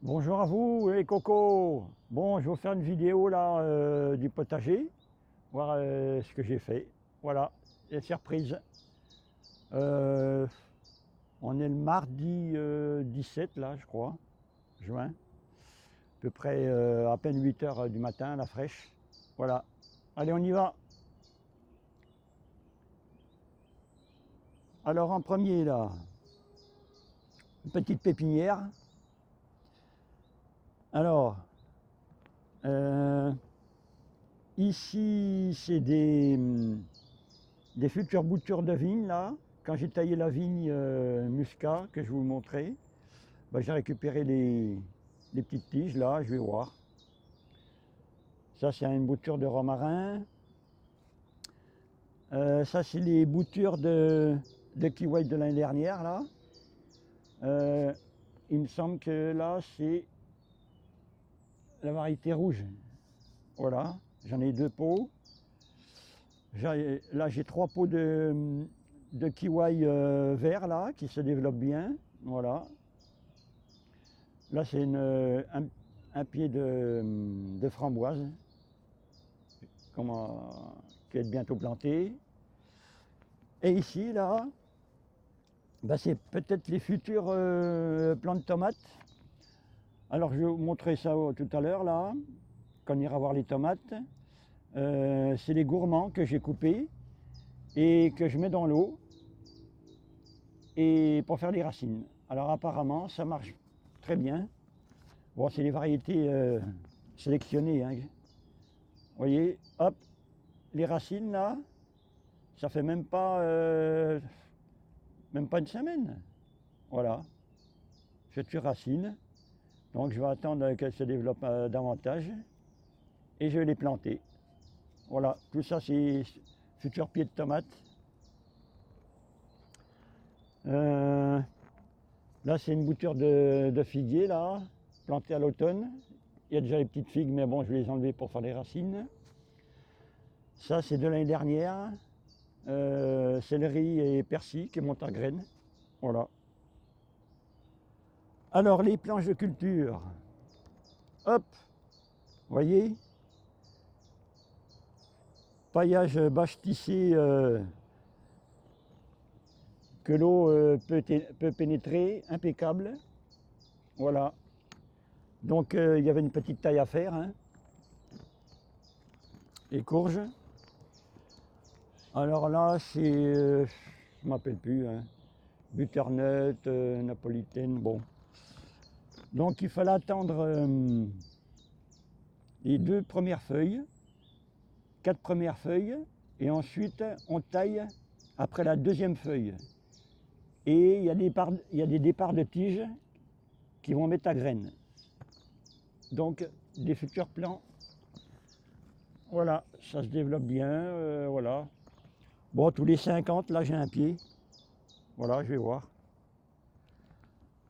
Bonjour à vous les cocos. Bon, je vais vous faire une vidéo là du potager, voir ce que j'ai fait. Voilà, les surprises. Euh, on est le mardi 17 là, je crois, juin. À peu près à peine 8 heures du matin, la fraîche. Voilà. Allez, on y va. Alors en premier là, une petite pépinière. Alors, euh, ici c'est des futures boutures de vigne là. Quand j'ai taillé la vigne muscat que je vous montrais, bah, j'ai récupéré les petites tiges là, je vais voir. Ça c'est une bouture de romarin. Ça c'est les boutures de kiwi de l'année dernière là. Euh, il me semble que là c'est la variété rouge. Voilà, j'en ai deux pots. Là j'ai trois pots de kiwi vert là qui se développent bien. Voilà. Là, c'est un pied de framboise qui est bientôt planté. Et ici, là, bah, c'est peut-être les futurs plants de tomates. Alors, je vais vous montrer ça tout à l'heure, là, quand on ira voir les tomates. C'est les gourmands que j'ai coupés et que je mets dans l'eau et pour faire les racines. Alors, apparemment, ça marche très bien. Bon, c'est les variétés sélectionnées, hein. Vous voyez, hop, les racines là, ça fait même pas une semaine. Voilà, future racine. Donc je vais attendre qu'elles se développent davantage et je vais les planter. Voilà, tout ça c'est futurs pieds de tomates. Là c'est une bouture de figuier là, plantée à l'automne. Il y a déjà les petites figues, mais bon, je vais les enlever pour faire les racines. Ça c'est de l'année dernière. Céleri et persil qui montent à graines. Voilà. Alors les planches de culture, hop, voyez, paillage bâche tissé que l'eau peut pénétrer, impeccable. Voilà. Donc il y avait une petite taille à faire, hein. Les courges. Alors là c'est, je ne m'appelle plus, hein. Butternut, napolitaine, bon. Donc il fallait attendre les deux premières feuilles, 4 premières feuilles, et ensuite on taille après la deuxième feuille. Et il y a des départs de tiges qui vont mettre à graines. Donc des futurs plants. Voilà, ça se développe bien, voilà. Bon, tous les 50, là j'ai un pied. Voilà, je vais voir.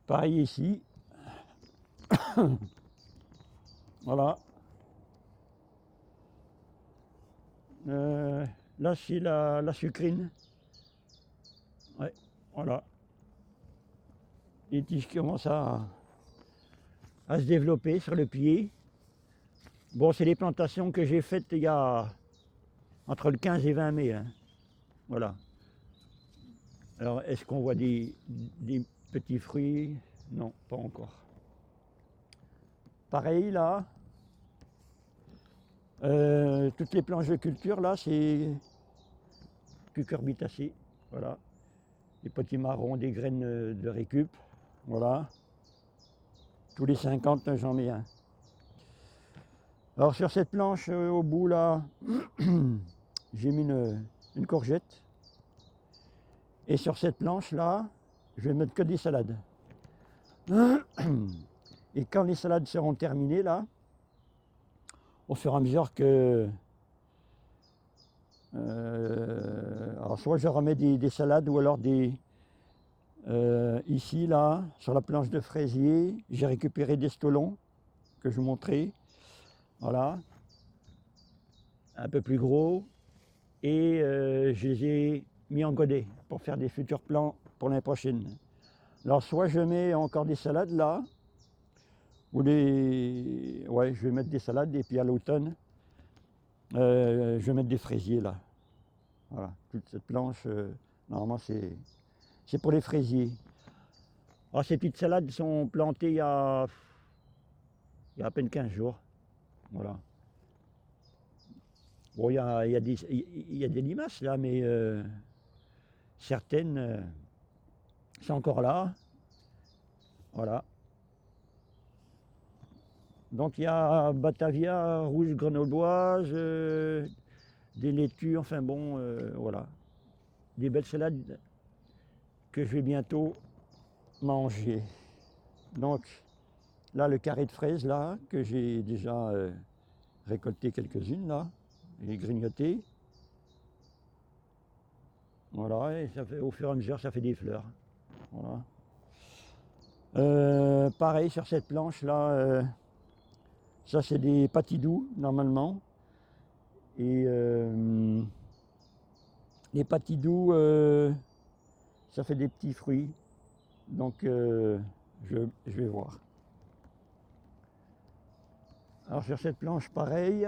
Pareil ici. Voilà. Là c'est la sucrine. Ouais, voilà. Les tiges qui commencent à se développer sur le pied. Bon, c'est les plantations que j'ai faites il y a entre le 15 et 20 mai, hein. Voilà. Alors, est-ce qu'on voit des petits fruits? Non, pas encore. Pareil, là, toutes les planches de culture, là, c'est cucurbitacées. Voilà. Les petits marrons, des graines de récup. Voilà. Tous les 50, j'en mets un. Alors, sur cette planche, au bout, là, j'ai mis une courgette. Et sur cette planche-là, je vais mettre que des salades. Et quand les salades seront terminées, là, au fur et à mesure que... alors soit je remets des salades ou alors ici, là, sur la planche de fraisier, j'ai récupéré des stolons que je vous montrais. Voilà. Un peu plus gros. Et je les ai mis en godet pour faire des futurs plants pour l'année prochaine. Alors soit je mets encore des salades là, Ouais, je vais mettre des salades et puis à l'automne, je vais mettre des fraisiers là. Voilà, toute cette planche, normalement c'est pour les fraisiers. Alors ces petites salades sont plantées il y a à peine 15 jours. Voilà. Bon, il y a des limaces là, mais certaines sont encore là. Voilà. Donc il y a Batavia, rouge grenobloise, des laitues, enfin bon, voilà. Des belles salades que je vais bientôt manger. Donc là, le carré de fraises là, que j'ai déjà récolté quelques-unes là, et grignoté. Voilà, et ça fait, au fur et à mesure, ça fait des fleurs. Voilà. Pareil sur cette planche là, ça c'est des patidous normalement. Et les patidous, ça fait des petits fruits. Donc je vais voir. Alors sur cette planche pareil,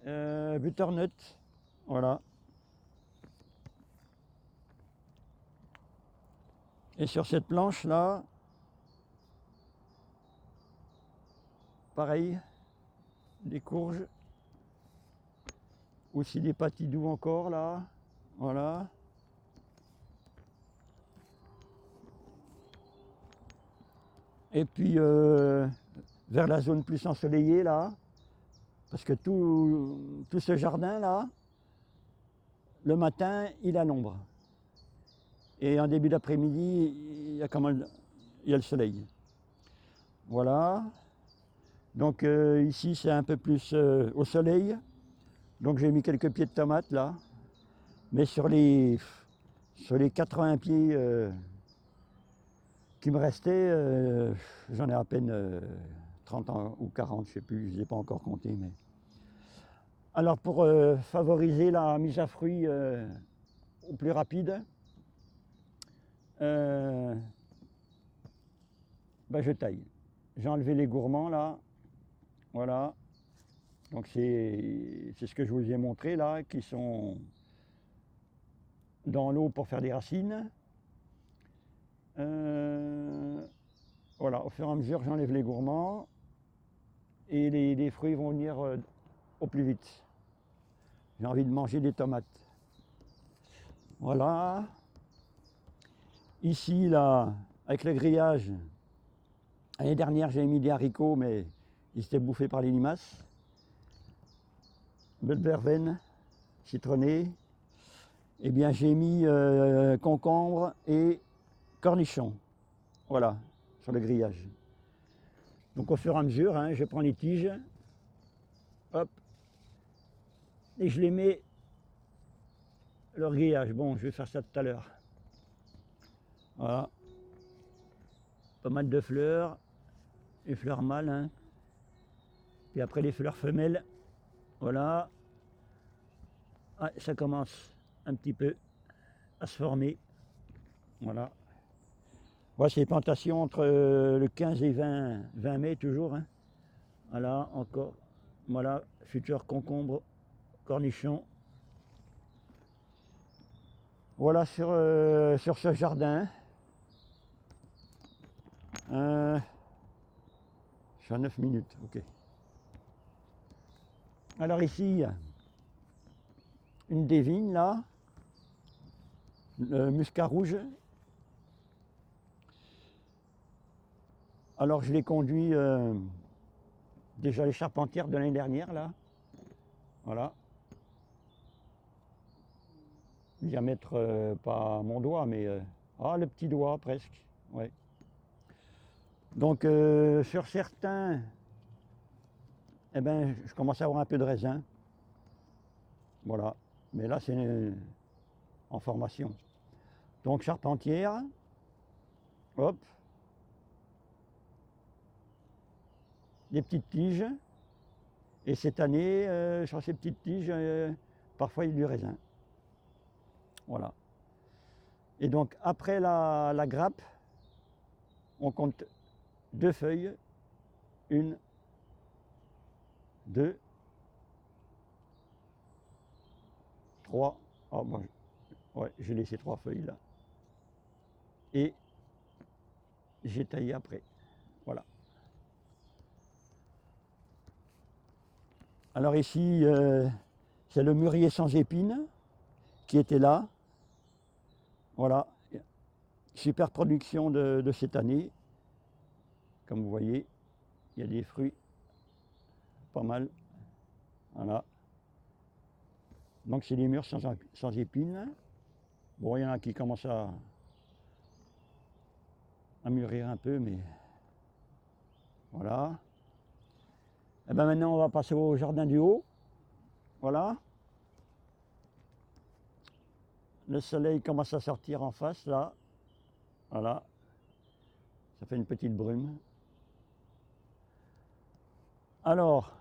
butternut, voilà. Et sur cette planche là, pareil, des courges, aussi des patidous encore là, voilà. Et puis vers la zone plus ensoleillée là, parce que tout ce jardin là, le matin il a l'ombre. Et en début d'après-midi, il y a le soleil. Voilà. Donc ici c'est un peu plus au soleil. Donc j'ai mis quelques pieds de tomates là. Mais sur les 80 pieds qui me restaient, j'en ai à peine 30 ou 40, je ne sais plus, je ne les ai pas encore comptés. Mais... Alors pour favoriser la mise à fruit au plus rapide, je taille. J'ai enlevé les gourmands là, voilà. Donc c'est ce que je vous ai montré là, qui sont dans l'eau pour faire des racines. Voilà, au fur et à mesure j'enlève les gourmands et les fruits vont venir au plus vite. J'ai envie de manger des tomates. Voilà. Ici là, avec le grillage, l'année dernière j'ai mis des haricots mais ils étaient bouffés par les limaces. Belle verveine, citronnée. Eh bien j'ai mis concombre et cornichons. Voilà, sur le grillage. Donc au fur et à mesure, hein, je prends les tiges, hop, et je les mets leur grillage. Bon, je vais faire ça tout à l'heure. Voilà. Pas mal de fleurs, les fleurs mâles, hein. Puis après les fleurs femelles, voilà. Ah, ça commence un petit peu à se former. Voilà. Voilà, c'est les plantations entre le 15 et 20 mai toujours. Hein. Voilà, encore. Voilà, futurs concombres, cornichons. Voilà sur ce jardin. Je suis à 9 minutes, ok. Alors ici, une des vignes là, le muscat rouge. Alors je l'ai conduit déjà les charpentières de l'année dernière là. Voilà. Diamètre pas mon doigt, mais le petit doigt presque. Ouais. Donc sur certains, eh ben, je commence à avoir un peu de raisin. Voilà. Mais là c'est en formation. Donc charpentière. Hop. Des petites tiges. Et cette année, sur ces petites tiges, parfois il y a du raisin. Voilà. Et donc après la grappe, on compte 2 feuilles 1, 2, 3. Ah bon, ouais, j'ai laissé 3 feuilles là. Et j'ai taillé après. Voilà. Alors ici, c'est le mûrier sans épines qui était là. Voilà. Super production de cette année. Comme vous voyez, il y a des fruits pas mal. Voilà. Donc c'est des mûres sans épines. Bon, il y en a qui commencent à mûrir un peu, mais voilà. Et bien maintenant, on va passer au jardin du haut. Voilà. Le soleil commence à sortir en face, là. Voilà. Ça fait une petite brume. Alors,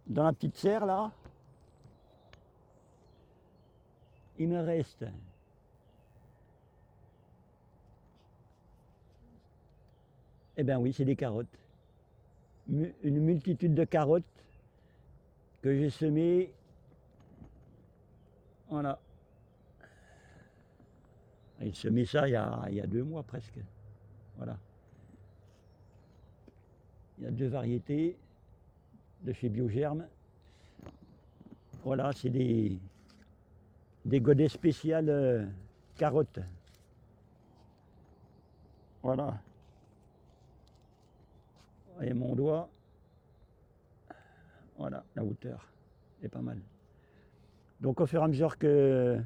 dans la petite serre, là, il me reste eh bien oui, c'est des carottes. Une multitude de carottes que j'ai semées. Voilà. J'ai semé ça il y a 2 mois presque. Voilà. Il y a 2 variétés de chez Biogerme. Voilà, c'est des godets spéciales carottes. Voilà. Et mon doigt, voilà, la hauteur est pas mal. Donc au fur et à mesure que,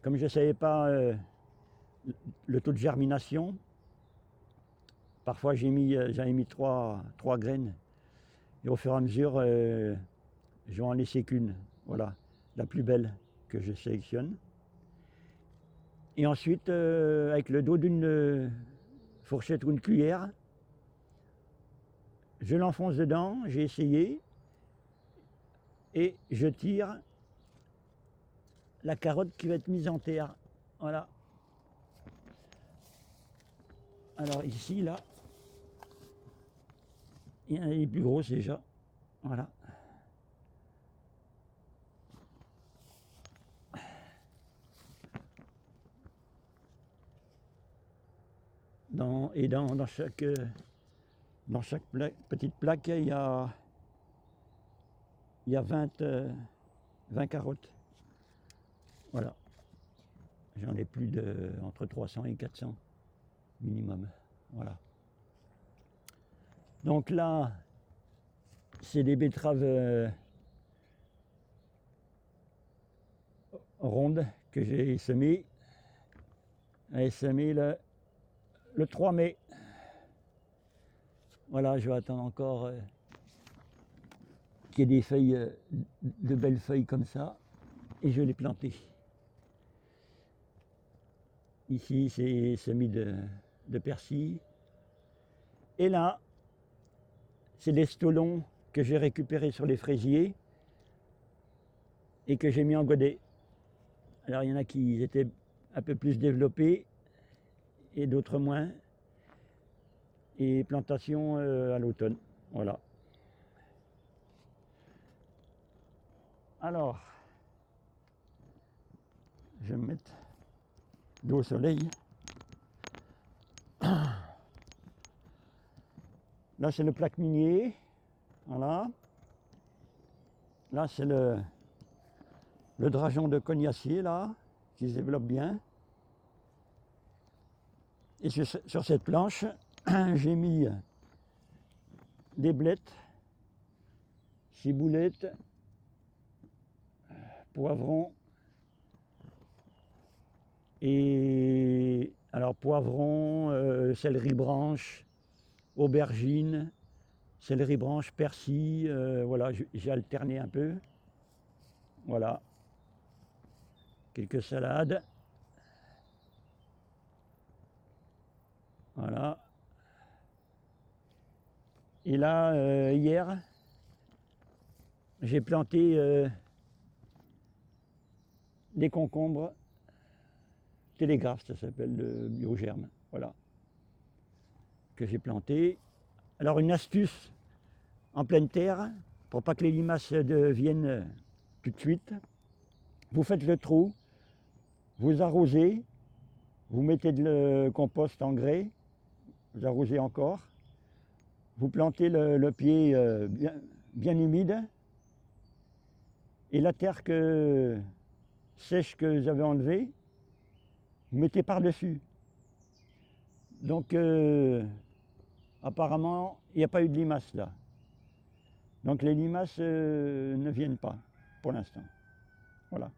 comme je ne savais pas le taux de germination, parfois j'avais mis 3 graines. Et au fur et à mesure, je vais en laisser qu'une. Voilà, la plus belle que je sélectionne. Et ensuite, avec le dos d'une fourchette ou une cuillère, je l'enfonce dedans, j'ai essayé, et je tire la carotte qui va être mise en terre. Voilà. Alors ici, là, il y en a des plus grosses déjà. Voilà. Dans chaque petite plaque, il y a 20 carottes. Voilà. J'en ai plus entre 300 et 400 minimum. Voilà. Donc là, c'est des betteraves rondes que j'ai semées. J'ai semé le 3 mai. Voilà, je vais attendre encore qu'il y ait des feuilles, de belles feuilles comme ça, et je vais les planter. Ici, c'est semé de persil. Et là, c'est des stolons que j'ai récupérés sur les fraisiers et que j'ai mis en godet. Alors, il y en a qui étaient un peu plus développés et d'autres moins. Et plantation à l'automne. Voilà. Alors, je vais me mettre d'eau au soleil. Là, c'est le plaque minier. Voilà. Là, c'est le drageon de cognacier, là, qui se développe bien. Et sur cette planche, j'ai mis des blettes, ciboulettes, poivrons. Et alors, poivrons, céleri branche, aubergine, céleri branche, persil. Voilà, j'ai alterné un peu. Voilà. Quelques salades. Voilà. Et là, hier, j'ai planté des concombres télégraphes, ça s'appelle le Biogerme. Voilà. Que j'ai planté. Alors une astuce en pleine terre, pour pas que les limaces viennent tout de suite, vous faites le trou, vous arrosez, vous mettez le compost engrais, vous arrosez encore, vous plantez le pied bien humide, et la terre sèche que vous avez enlevée, vous mettez par-dessus. Donc apparemment, il n'y a pas eu de limaces là. Donc les limaces ne viennent pas pour l'instant. Voilà.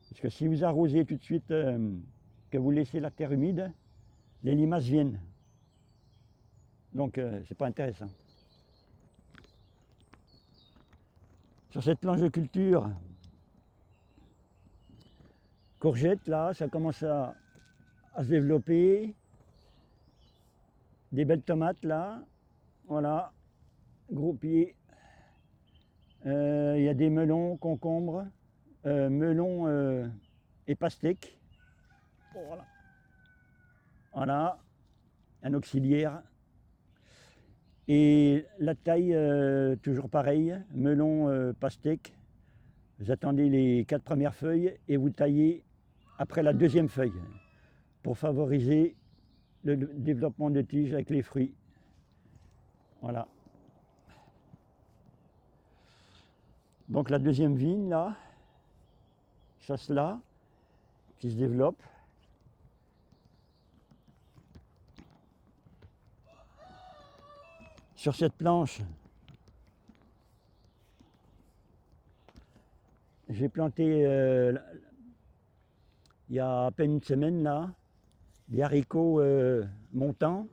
Parce que si vous arrosez tout de suite, que vous laissez la terre humide, les limaces viennent. Donc c'est pas intéressant. Sur cette planche de culture, courgettes là, ça commence à se développer. Des belles tomates là, voilà, gros pieds. Il y a des melons, concombres, melons et pastèques. Voilà. Voilà, un auxiliaire. Et la taille, toujours pareil, melon, pastèque. Vous attendez les 4 premières feuilles et vous taillez après la deuxième feuille pour favoriser le développement de tiges avec les fruits. Voilà. Donc la deuxième vigne là, chasse-là, qui se développe. Sur cette planche, j'ai planté il y a à peine une semaine là, des haricots montants,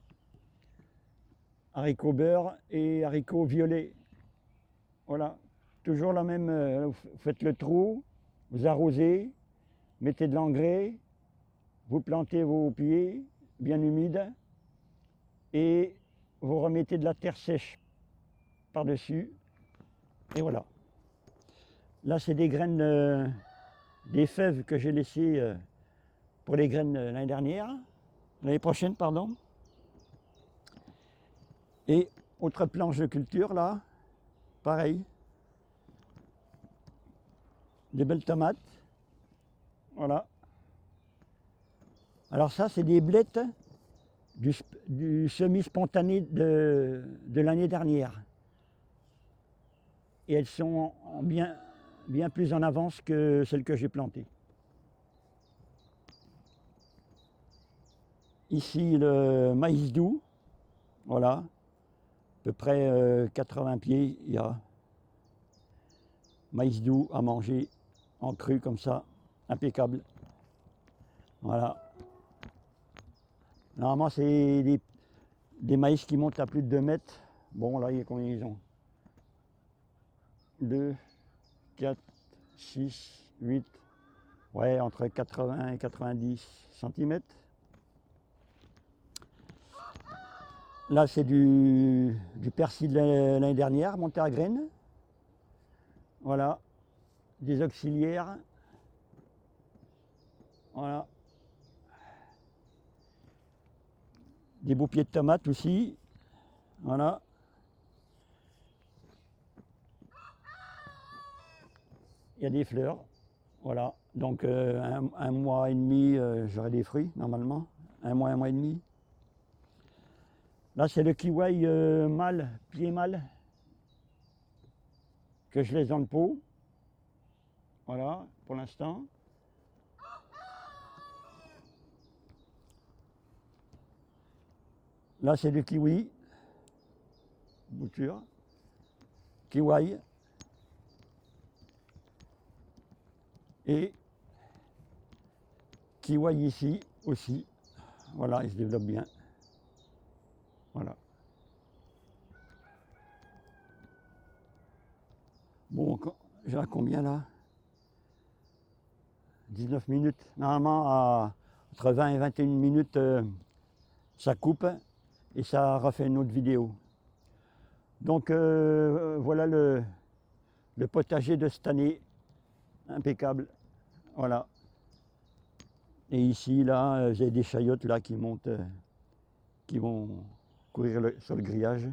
haricots beurre et haricots violets. Voilà, toujours la même, vous faites le trou, vous arrosez, mettez de l'engrais, vous plantez vos pieds bien humides et vous remettez de la terre sèche par-dessus. Et voilà. Là, c'est des graines, des fèves que j'ai laissées pour les graines l'année dernière, l'année prochaine, pardon. Et autre planche de culture, là, pareil. Des belles tomates. Voilà. Alors ça, c'est des blettes du semis spontané de l'année dernière. Et elles sont bien plus en avance que celles que j'ai plantées. Ici, le maïs doux, voilà, à peu près 80 pieds, il y a maïs doux à manger en cru comme ça, impeccable. Voilà. Normalement, c'est des maïs qui montent à plus de 2 mètres. Bon, là, il y a combien ils ont? 2, 4, 6, 8, ouais, entre 80 et 90 cm. Là, c'est du persil de l'année dernière, monté à graines. Voilà, des auxiliaires. Voilà. Des beaux pieds de tomates aussi. Voilà. Il y a des fleurs. Voilà. Donc un mois et demi, j'aurai des fruits normalement. Un mois et demi. Là, c'est le kiwi mâle, pied mâle, que je laisse dans le pot. Voilà, pour l'instant. Là, c'est du kiwi, bouture, kiwi. Et kiwi ici aussi. Voilà, il se développe bien. Voilà. Bon, j'ai à combien là? 19 minutes. Normalement, entre 20 et 21 minutes, ça coupe et ça refait une autre vidéo. Donc voilà le potager de cette année. Impeccable. Voilà. Et ici, là, j'ai des chayotes là qui montent, qui vont courir sur le grillage.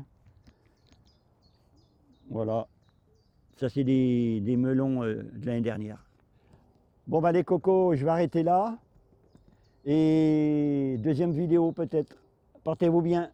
Voilà, ça c'est des melons de l'année dernière. Bon bah les cocos, je vais arrêter là. Et deuxième vidéo peut-être. Portez-vous bien.